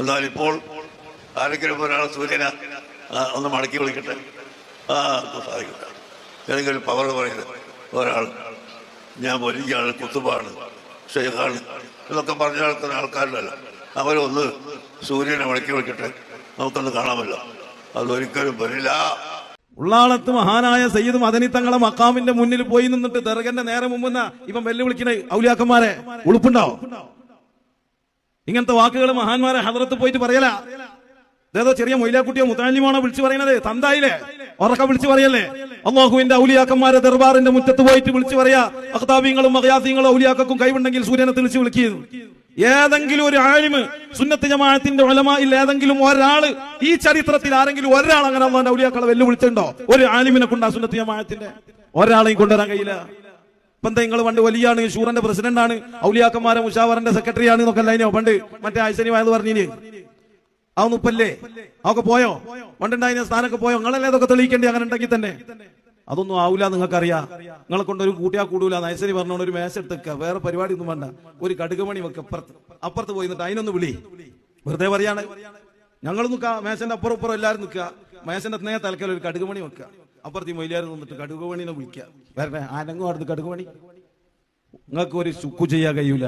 എന്നാൽ ഇപ്പോൾ ആരെങ്കിലും ഒരാൾ സൂര്യനെ ഒന്ന് മടക്കി വിളിക്കട്ടെ, സാധിക്കട്ടെ. ഏതെങ്കിലും പവർ പറയുന്നത് ഒരാൾ ഞാൻ വലിയ ആൾ, കുത്തുബാണ്, ഷെയ്ഖാണ് എന്നൊക്കെ പറഞ്ഞു നടക്കുന്ന ആൾക്കാരിലല്ല. അവരൊന്ന് സൂര്യനെ മടക്കി വിളിക്കട്ടെ, നമുക്കൊന്ന് കാണാമല്ലോ. അതൊരിക്കലും വരില്ല. ഉള്ളാളത്ത് മഹാനായ സയ്യിദ് മദനി തങ്ങളെ മക്കാമിന്റെ മുന്നിൽ പോയി നിന്നിട്ട് ദർഗന്റെ നേരെ മുമ്പ് ഇവൻ വെല്ലുവിളിക്കണ ഔലിയാക്കന്മാരെ ഉളുപ്പുണ്ടോ? ഇങ്ങനത്തെ വാക്കുകൾ മഹാന്മാരെ ഹദ്റത്ത് പോയിട്ട് പറയല. ഏതോ ചെറിയ മൊയിലാക്കുട്ടിയോ മുത്താലിമാണോ വിളിച്ചു പറയുന്നത്? തന്തായില്ലേ ഉറക്ക വിളിച്ചു പറയല്ലേ? അല്ലാഹുവിന്റെ ഔലിയാക്കന്മാരെ ദർബാറിന്റെ മുറ്റത്ത് പോയിട്ട് വിളിച്ചു പറയാ, അഖ്താബീങ്ങളും മഗ്യാസീങ്ങളും ഔലിയാക്കും കൈവുണ്ടെങ്കിൽ സൂര്യനെ തെളിച്ച് വിളിക്കുന്നു. ഏതെങ്കിലും ഒരു ആലിമ് സുന്നത്ത് ജമാഅത്തിന്റെ ഉലമായിൽ ഏതെങ്കിലും ഒരാള് ഈ ചരിത്രത്തിൽ ആരെങ്കിലും ഒരാൾ അങ്ങനെ അല്ലാഹുവിന്റെ ഔലിയാക്കളെ വെല്ലുവിളിച്ചിട്ടുണ്ടോ? ഒരു ആലിമിനെ കൊണ്ടാ സുന്നത്ത് ജമാഅത്തിന്റെ ഒരാളെയും കൊണ്ടുവരാൻ കഴിയില്ല. ഇപ്പൊ എന്താ നിങ്ങൾ പണ്ട് വലിയാണ്, ഷൂറിന്റെ പ്രസിഡന്റാണ്, ഔലിയാക്കന്മാരെ മുഷാവറിന്റെ സെക്രട്ടറി ആണ് എന്നൊക്കെ അല്ലയോ പണ്ട് മറ്റേ ആയിഷനി വായത് പറഞ്ഞിന്? അതൊന്നും ഇപ്പല്ലേ? അതൊക്കെ പോയോ? പണ്ടുണ്ടായിരുന്ന സ്ഥാനമൊക്കെ പോയോ? നിങ്ങളല്ലേ അതൊക്കെ തെളിയിക്കേണ്ടി? അങ്ങനെ ഉണ്ടെങ്കിൽ തന്നെ അതൊന്നും ആവൂല. നിങ്ങൾക്കറിയാം, നിങ്ങളെ കൊണ്ടൊരു കൂട്ടിയാ കൂടൂല. നൈസരി പറഞ്ഞോണ്ട് ഒരു മേശ എടുത്തേക്ക, വേറെ പരിപാടി ഒന്നും വേണ്ട, ഒരു കടുകുമണി വെക്ക, അപ്പുറത്ത് പോയി നിന്നിട്ട് അതിനൊന്ന് വിളി. വെറുതെ പറയാണ്. ഞങ്ങൾ നിൽക്കുക, മേശന്റെ അപ്പുറം എല്ലാവരും നിൽക്കുക, മേശന്റെ നേരെ തലക്കൽ ഒരു കടുകുമണി വെക്കുക, അപ്പുറത്ത് മൊയിലാരും നിന്നിട്ട് കടുകുമണിനെ വിളിക്കുക. വരട്ടെ, ആരെങ്കിലും അടുത്ത് കടുകുമണി. നിങ്ങൾക്ക് ഒരു ചുക്കു ചെയ്യാൻ കഴിയൂല.